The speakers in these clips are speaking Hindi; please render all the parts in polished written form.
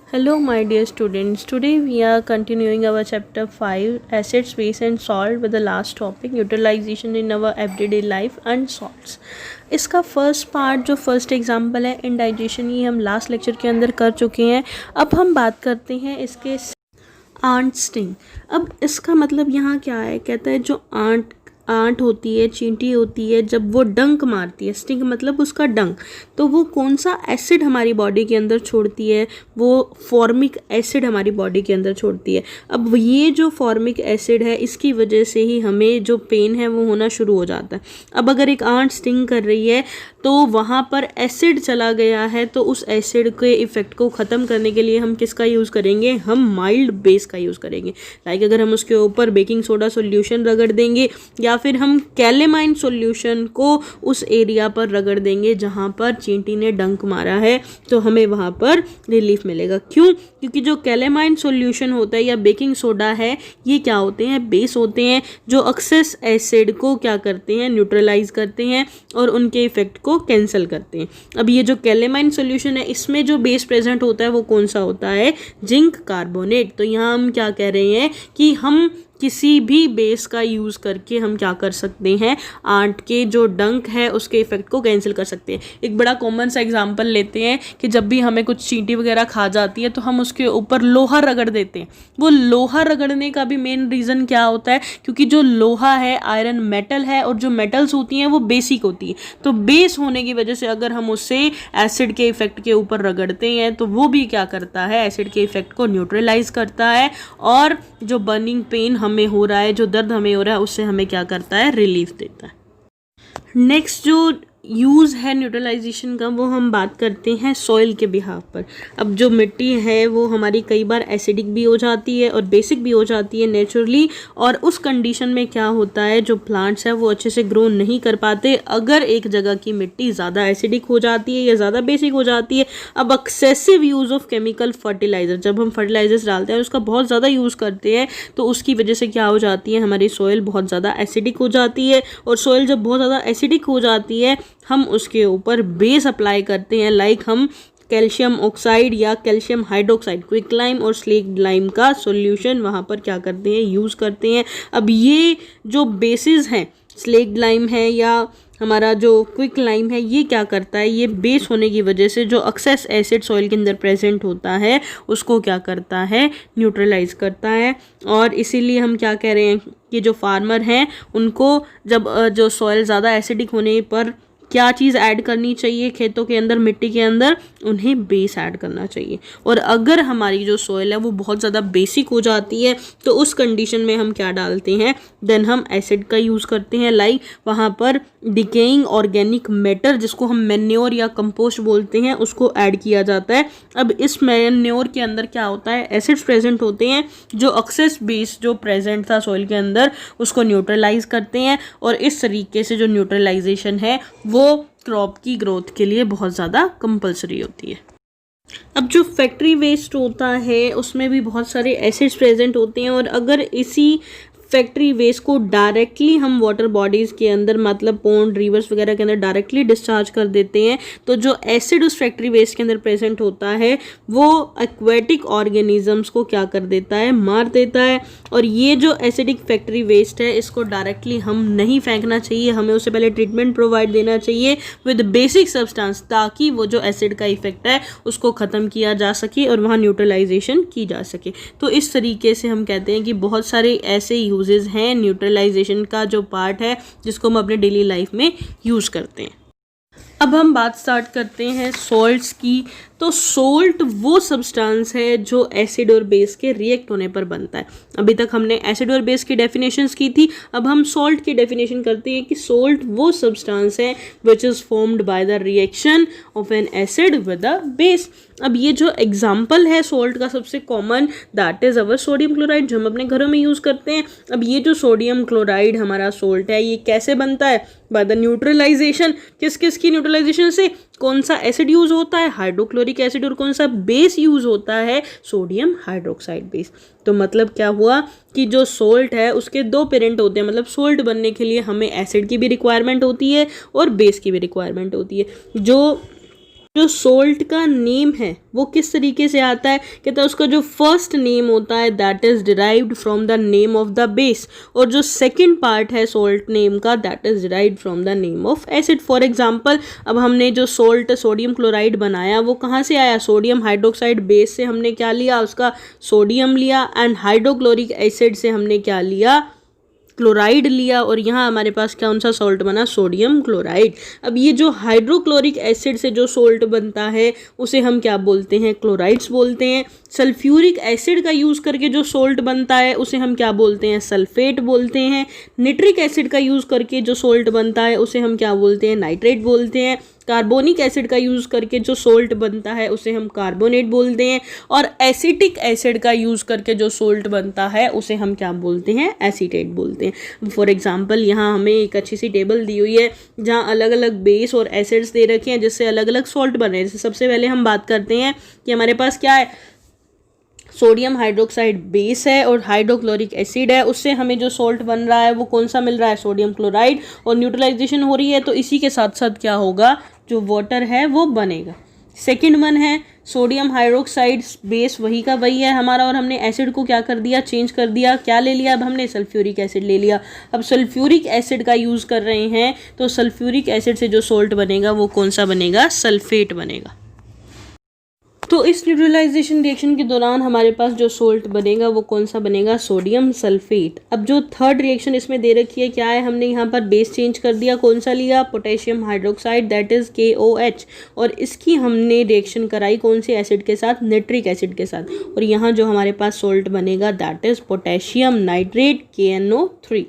Hello, my dear students. Today we are continuing our chapter 5 acids, base, and salt with the last topic utilization in our everyday life and salts. इसका फर्स्ट पार्ट जो फर्स्ट एग्जाम्पल है इंडाइजेशन, ये हम लास्ट लेक्चर के अंदर कर चुके हैं. अब हम बात करते हैं इसके आंट स्टिंग. अब इसका मतलब यहाँ क्या है, कहता है जो आंट होती है, चींटी होती है, जब वो डंक मारती है, स्टिंग मतलब उसका डंक, तो वो कौन सा एसिड हमारी बॉडी के अंदर छोड़ती है, वो फॉर्मिक एसिड हमारी बॉडी के अंदर छोड़ती है. अब ये जो फॉर्मिक एसिड है, इसकी वजह से ही हमें जो पेन है वो होना शुरू हो जाता है. अब अगर एक आंट स्टिंग कर रही है तो वहाँ पर एसिड चला गया है, तो उस एसिड के इफ़ेक्ट को ख़त्म करने के लिए हम किसका यूज़ करेंगे, हम माइल्ड बेस का यूज़ करेंगे. लाइक अगर हम उसके ऊपर बेकिंग सोडा सॉल्यूशन रगड़ देंगे या फिर हम कैलेमाइन सॉल्यूशन को उस एरिया पर रगड़ देंगे जहाँ पर चींटी ने डंक मारा है, तो हमें वहाँ पर रिलीफ मिलेगा. क्यों? क्योंकि जो कैलेमाइन सॉल्यूशन होता है या बेकिंग सोडा है, ये क्या होते हैं, बेस होते हैं जो एक्सेस एसिड को क्या करते हैं, न्यूट्रलाइज करते हैं और उनके इफेक्ट को कैंसिल करते हैं. अब ये जो कैलेमाइन सॉल्यूशन है, इसमें जो बेस प्रेजेंट होता है वो कौन सा होता है, जिंक कार्बोनेट. तो यहाँ हम क्या कह रहे हैं कि हम किसी भी बेस का यूज़ करके हम क्या कर सकते हैं, आंट के जो डंक है उसके इफेक्ट को कैंसिल कर सकते हैं. एक बड़ा कॉमन सा एग्जांपल लेते हैं कि जब भी हमें कुछ चींटी वगैरह खा जाती है तो हम उसके ऊपर लोहा रगड़ देते हैं. वो लोहा रगड़ने का भी मेन रीज़न क्या होता है, क्योंकि जो लोहा है आयरन मेटल है और जो मेटल्स होती हैं वो बेसिक होती है. तो बेस होने की वजह से अगर हम उससे एसिड के इफेक्ट के ऊपर रगड़ते हैं तो वो भी क्या करता है, एसिड के इफेक्ट को न्यूट्रलाइज करता है और जो बर्निंग पेन हमें हो रहा है, जो दर्द हमें हो रहा है, उससे हमें क्या करता है, रिलीफ देता है. नेक्स्ट जो यूज़ है न्यूट्रलाइजेशन का, वो हम बात करते हैं सॉइल के बिहाफ पर. अब जो मिट्टी है वो हमारी कई बार एसिडिक भी हो जाती है और बेसिक भी हो जाती है नेचुरली, और उस कंडीशन में क्या होता है, जो प्लांट्स है वो अच्छे से ग्रो नहीं कर पाते अगर एक जगह की मिट्टी ज़्यादा एसिडिक हो जाती है या ज़्यादा बेसिक हो जाती है. अब excessive use of chemical fertiliser, जब हम फर्टिलाइजर्स डालते हैं और उसका बहुत ज़्यादा यूज़ करते हैं तो उसकी वजह से क्या हो जाती है, हमारी सॉइल बहुत ज़्यादा एसिडिक हो जाती है. और सॉइल जब बहुत ज़्यादा एसिडिक हो जाती है, हम उसके ऊपर बेस अप्लाई करते हैं. लाइक हम कैल्शियम ऑक्साइड या कैल्शियम हाइड्रोक्साइड, क्विक लाइम और स्लेक्ड लाइम का सॉल्यूशन वहाँ पर क्या करते हैं, यूज़ करते हैं. अब ये जो बेसिस हैं, स्लेक्ड लाइम है या हमारा जो क्विक लाइम है, ये क्या करता है, ये बेस होने की वजह से जो एक्सेस एसिड सॉइल के अंदर प्रेजेंट होता है उसको क्या करता है, न्यूट्रलाइज करता है. और इसीलिए हम क्या कह रहे हैं कि जो फार्मर हैं उनको जब जो सॉइल ज़्यादा एसिडिक होने पर क्या चीज़ ऐड करनी चाहिए खेतों के अंदर, मिट्टी के अंदर, उन्हें बेस ऐड करना चाहिए. और अगर हमारी जो सॉइल है वो बहुत ज़्यादा बेसिक हो जाती है तो उस कंडीशन में हम क्या डालते हैं, देन हम एसिड का यूज़ करते हैं. लाइक वहाँ पर डिकेइंग ऑर्गेनिक मैटर, जिसको हम मैन्योर या कंपोस्ट बोलते हैं, उसको ऐड किया जाता है. अब इस मैन्योर के अंदर क्या होता है, एसिड्स प्रेजेंट होते हैं जो एक्सेस बेस जो प्रेजेंट था सॉइल के अंदर उसको न्यूट्रलाइज करते हैं. और इस तरीके से जो न्यूट्रलाइजेशन है वो क्रॉप की ग्रोथ के लिए बहुत ज़्यादा कंपलसरी होती है. अब जो फैक्ट्री वेस्ट होता है उसमें भी बहुत सारे एसिड्स प्रेजेंट होते हैं, और अगर इसी फैक्ट्री वेस्ट को डायरेक्टली हम वाटर बॉडीज़ के अंदर, मतलब पॉन्ड, रिवर्स वगैरह के अंदर डायरेक्टली डिस्चार्ज कर देते हैं, तो जो एसिड उस फैक्ट्री वेस्ट के अंदर प्रेजेंट होता है वो एक्वेटिक ऑर्गेनिजम्स को क्या कर देता है, मार देता है. और ये जो एसिडिक फैक्ट्री वेस्ट है इसको डायरेक्टली हम नहीं फेंकना चाहिए, हमें उससे पहले ट्रीटमेंट प्रोवाइड देना चाहिए विद बेसिक सब्सटेंस, ताकि वो जो एसिड का इफेक्ट है उसको ख़त्म किया जा सके और वहाँ न्यूट्रलाइजेशन की जा सके. तो इस तरीके से हम कहते हैं कि बहुत सारे ऐसे यूजेस हैं न्यूट्रलाइजेशन का जो पार्ट है जिसको हम अपने डेली लाइफ में यूज़ करते हैं. अब हम बात स्टार्ट करते हैं सॉल्ट्स की. तो सोल्ट वो सब्सटेंस है जो एसिड और बेस के रिएक्ट होने पर बनता है. अभी तक हमने एसिड और बेस की डेफिनेशंस की थी, अब हम सॉल्ट की डेफिनेशन करते हैं कि सोल्ट वो सब्सटेंस है विच is formed by the reaction of N acid with a base. अब ये जो एग्जाम्पल है सोल्ट का सबसे common, that is our sodium chloride, जो हम अपने घरों में यूज़ करते हैं. अब ये जो सोडियम क्लोराइड हमारा सोल्ट है, ये कैसे बनता है, बाय द न्यूट्रलाइजेशन. किस किस की न्यूट्रलाइजेशन से, कौन सा एसिड यूज़ होता है, हाइड्रोक्लोरिक एसिड, और कौन सा बेस यूज़ होता है, सोडियम हाइड्रोक्साइड बेस. तो मतलब क्या हुआ कि जो सोल्ट है उसके दो पेरेंट होते हैं, मतलब सोल्ट बनने के लिए हमें एसिड की भी रिक्वायरमेंट होती है और बेस की भी रिक्वायरमेंट होती है. जो जो सोल्ट का नेम है वो किस तरीके से आता है, कहता है उसका जो फर्स्ट नेम होता है that is derived from the name of the base, और जो सेकंड पार्ट है सोल्ट नेम का that is derived from the name of acid. For example अब हमने जो सोल्ट सोडियम क्लोराइड बनाया वो कहाँ से आया, सोडियम हाइड्रोक्साइड बेस से हमने क्या लिया, उसका सोडियम लिया, एंड हाइड्रोक्लोरिक एसिड से हमने क्या लिया, क्लोराइड लिया, और यहाँ हमारे पास कौन सा सॉल्ट बना, सोडियम क्लोराइड। अब ये जो हाइड्रोक्लोरिक एसिड से जो सॉल्ट बनता है उसे हम क्या बोलते हैं, क्लोराइड्स बोलते हैं। सल्फ्यूरिक एसिड का यूज़ करके जो सॉल्ट बनता है उसे हम क्या बोलते हैं, सल्फेट बोलते हैं। निट्रिक एसिड का यूज़ करके जो सॉल्ट बनता है उसे हम क्या बोलते हैं, नाइट्रेट बोलते हैं। कार्बोनिक एसिड का यूज़ करके जो सोल्ट बनता है उसे हम कार्बोनेट बोलते हैं, और एसिटिक एसिड का यूज़ करके जो सोल्ट बनता है उसे हम क्या बोलते हैं, एसीटेट बोलते हैं। फॉर एग्जांपल यहाँ हमें एक अच्छी सी टेबल दी हुई है जहाँ अलग अलग बेस और एसिड्स दे रखे हैं जिससे अलग अलग सॉल्ट बने। जैसे सबसे पहले हम बात करते हैं कि हमारे पास क्या है, सोडियम हाइड्रोक्साइड बेस है और हाइड्रोक्लोरिक एसिड है, उससे हमें जो सॉल्ट बन रहा है वो कौन सा मिल रहा है, सोडियम क्लोराइड, और न्यूट्रलाइजेशन हो रही है तो इसी के साथ साथ क्या होगा, जो वाटर है वो बनेगा। सेकेंड वन है सोडियम हाइड्रोक्साइड बेस, वही का वही है हमारा, और हमने एसिड को क्या कर दिया, चेंज कर दिया, क्या ले लिया, अब हमने सल्फ्यूरिक एसिड ले लिया। अब सल्फ्यूरिक एसिड का यूज़ कर रहे हैं तो सल्फ्यूरिक एसिड से जो सॉल्ट बनेगा वो कौन सा बनेगा, सल्फेट बनेगा। तो इस न्यूट्रलाइजेशन रिएक्शन के दौरान हमारे पास जो सोल्ट बनेगा वो कौन सा बनेगा, सोडियम सल्फेट। अब जो थर्ड रिएक्शन इसमें दे रखी है क्या है, हमने यहाँ पर बेस चेंज कर दिया, कौन सा लिया, potassium hydroxide that is KOH, और इसकी हमने रिएक्शन कराई कौन से एसिड के साथ, निट्रिक एसिड के साथ, और यहाँ जो हमारे पास सोल्ट बनेगा that is potassium nitrate KNO3।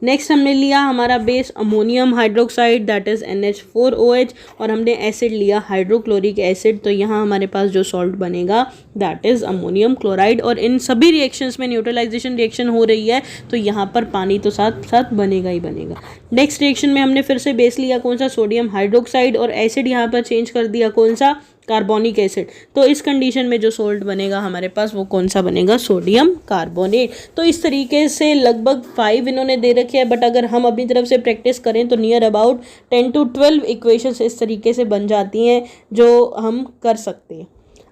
Next हमने लिया हमारा base ammonium hydroxide that is NH4OH, और हमने एसिड लिया हाइड्रोक्लोरिक एसिड, तो यहाँ हमारे पास जो सॉल्ट बनेगा दैट इज अमोनियम क्लोराइड। और इन सभी रिएक्शंस में न्यूट्रलाइजेशन रिएक्शन हो रही है तो यहाँ पर पानी तो साथ साथ बनेगा ही बनेगा। नेक्स्ट रिएक्शन में हमने फिर से बेस लिया कौन सा, सोडियम हाइड्रोक्साइड, और एसिड यहाँ पर चेंज कर दिया कौन सा, कार्बोनिक एसिड। तो इस कंडीशन में जो सोल्ट बनेगा हमारे पास वो कौन सा बनेगा, सोडियम कार्बोनेट। तो इस तरीके से लगभग 5 इन्होंने दे रखे हैं, बट अगर हम अपनी तरफ से प्रैक्टिस करें तो नियर अबाउट 10 to 12 इक्वेशंस इस तरीके से बन जाती हैं जो हम कर सकते हैं।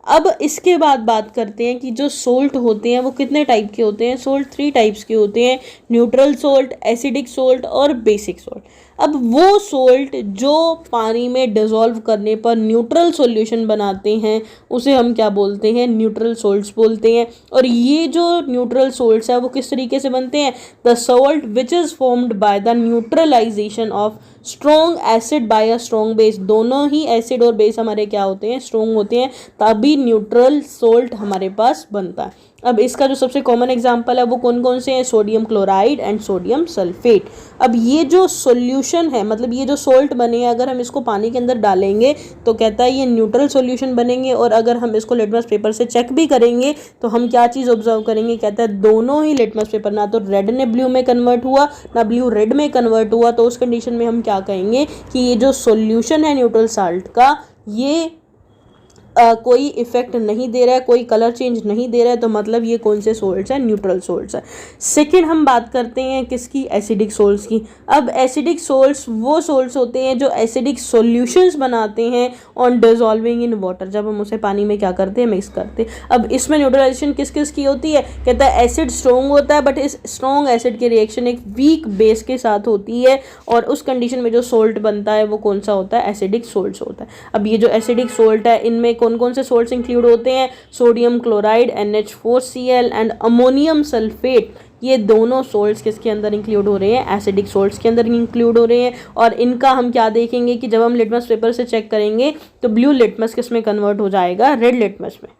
अब इसके बाद बात करते हैं कि जो सोल्ट होते हैं वो कितने टाइप के होते हैं। सोल्ट 3 टाइप्स के होते हैं, न्यूट्रल सोल्ट, एसिडिक सोल्ट और बेसिक सोल्ट। अब वो सोल्ट जो पानी में डिसॉल्व करने पर न्यूट्रल सॉल्यूशन बनाते हैं उसे हम क्या बोलते हैं, न्यूट्रल सोल्ट्स बोलते हैं। और ये जो न्यूट्रल सोल्ट्स है वो किस तरीके से बनते हैं, the salt which is formed by the neutralization of strong acid by a strong base. दोनों ही एसिड और बेस हमारे क्या होते हैं, स्ट्रॉन्ग होते हैं, तभी न्यूट्रल सोल्ट हमारे पास बनता है। अब इसका जो सबसे कॉमन एग्जांपल है वो कौन कौन से हैं, sodium chloride and sodium sulphate. अब ये जो सॉल्यूशन है, मतलब ये जो सोल्ट बने हैं, अगर हम इसको पानी के अंदर डालेंगे तो कहता है ये न्यूट्रल सॉल्यूशन बनेंगे, और अगर हम इसको लिटमस पेपर से चेक भी करेंगे तो हम क्या चीज़ ऑब्जर्व करेंगे, कहता है दोनों ही लिटमस पेपर ना तो रेड ने ब्लू में कन्वर्ट हुआ ना ब्लू रेड में कन्वर्ट हुआ। तो उस कंडीशन में हम क्या कहेंगे कि ये जो सॉल्यूशन है न्यूट्रल साल्ट का ये कोई इफेक्ट नहीं दे रहा है, कोई कलर चेंज नहीं दे रहा है, तो मतलब ये कौन से सोल्ट्स हैं, न्यूट्रल सोल्ट्स हैं। सेकंड हम बात करते हैं किसकी, एसिडिक सोल्ट्स की। अब एसिडिक सोल्ट्स वो सोल्ट्स होते हैं जो एसिडिक सॉल्यूशंस बनाते हैं ऑन डिसॉल्विंग इन वाटर, जब हम उसे पानी में क्या करते हैं, मिक्स करते हैं। अब इसमें न्यूट्रलाइजेशन किस किस की होती है, कहता है एसिड स्ट्रॉन्ग होता है, बट इस स्ट्रॉन्ग एसिड की रिएक्शन एक वीक बेस के साथ होती है, और उस कंडीशन में जो सोल्ट बनता है वो कौन सा होता है, एसिडिक सोल्ट्स होता है। अब ये जो एसिडिक सोल्ट है इनमें कौन कौन से सोल्ट्स इंक्लूड होते हैं, sodium chloride NH4Cl and ammonium sulphate. ये दोनों सोल्ट्स किसके अंदर इंक्लूड हो रहे हैं, एसिडिक सोल्ट्स के अंदर इंक्लूड हो रहे हैं। और इनका हम क्या देखेंगे कि जब हम लिटमस पेपर से चेक करेंगे तो ब्लू लिटमस किस में कन्वर्ट हो जाएगा, रेड लिटमस में।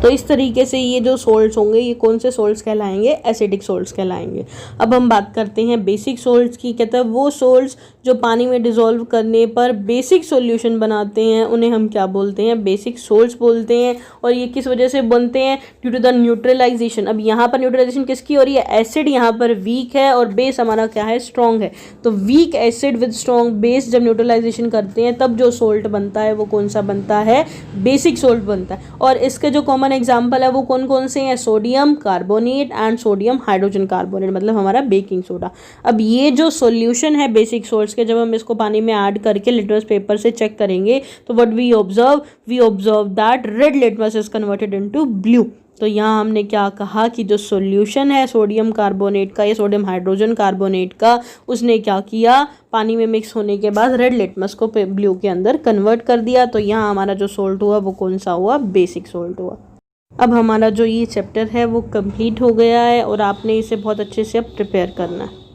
तो इस तरीके से ये जो सोल्ट्स होंगे ये कौन से सोल्ट्स कहलाएंगे, एसिडिक सोल्ट्स कहलाएंगे। अब हम बात करते हैं बेसिक सोल्ट्स की। कहता है वो सोल्ट्स जो पानी में डिसॉल्व करने पर बेसिक सॉल्यूशन बनाते हैं उन्हें हम क्या बोलते हैं, बेसिक सोल्ट्स बोलते हैं। और ये किस वजह से बनते हैं, ड्यू टू द न्यूट्रलाइजेशन। अब यहाँ पर न्यूट्रलाइजेशन किसकी हो रही है, एसिड यहाँ पर वीक है और बेस हमारा क्या है, स्ट्रॉन्ग है। तो weak acid with strong base जब न्यूट्रलाइजेशन करते हैं तब जो सोल्ट बनता है वो कौन सा बनता है, बेसिक सोल्ट बनता है। और इसका जो कॉमन कॉमन एग्जाम्पल है वो कौन कौन से हैं, sodium carbonate and sodium hydrogen carbonate, मतलब हमारा बेकिंग सोडा। अब ये जो सॉल्यूशन है बेसिक सोल्ट्स के, जब हम इसको पानी में ऐड करके लिटमस पेपर से चेक करेंगे तो what we observe that red litmus is converted into blue. तो यहाँ हमने क्या कहा कि जो सॉल्यूशन है सोडियम कार्बोनेट का या सोडियम हाइड्रोजन कार्बोनेट का, उसने क्या किया, पानी में मिक्स होने के बाद रेड लिटमस को ब्लू के अंदर कन्वर्ट कर दिया। तो यहाँ हमारा जो सोल्ट हुआ वो कौन सा हुआ, बेसिक सोल्ट हुआ। अब हमारा जो ये चैप्टर है वो कंप्लीट हो गया है और आपने इसे बहुत अच्छे से अब प्रिपेयर करना है।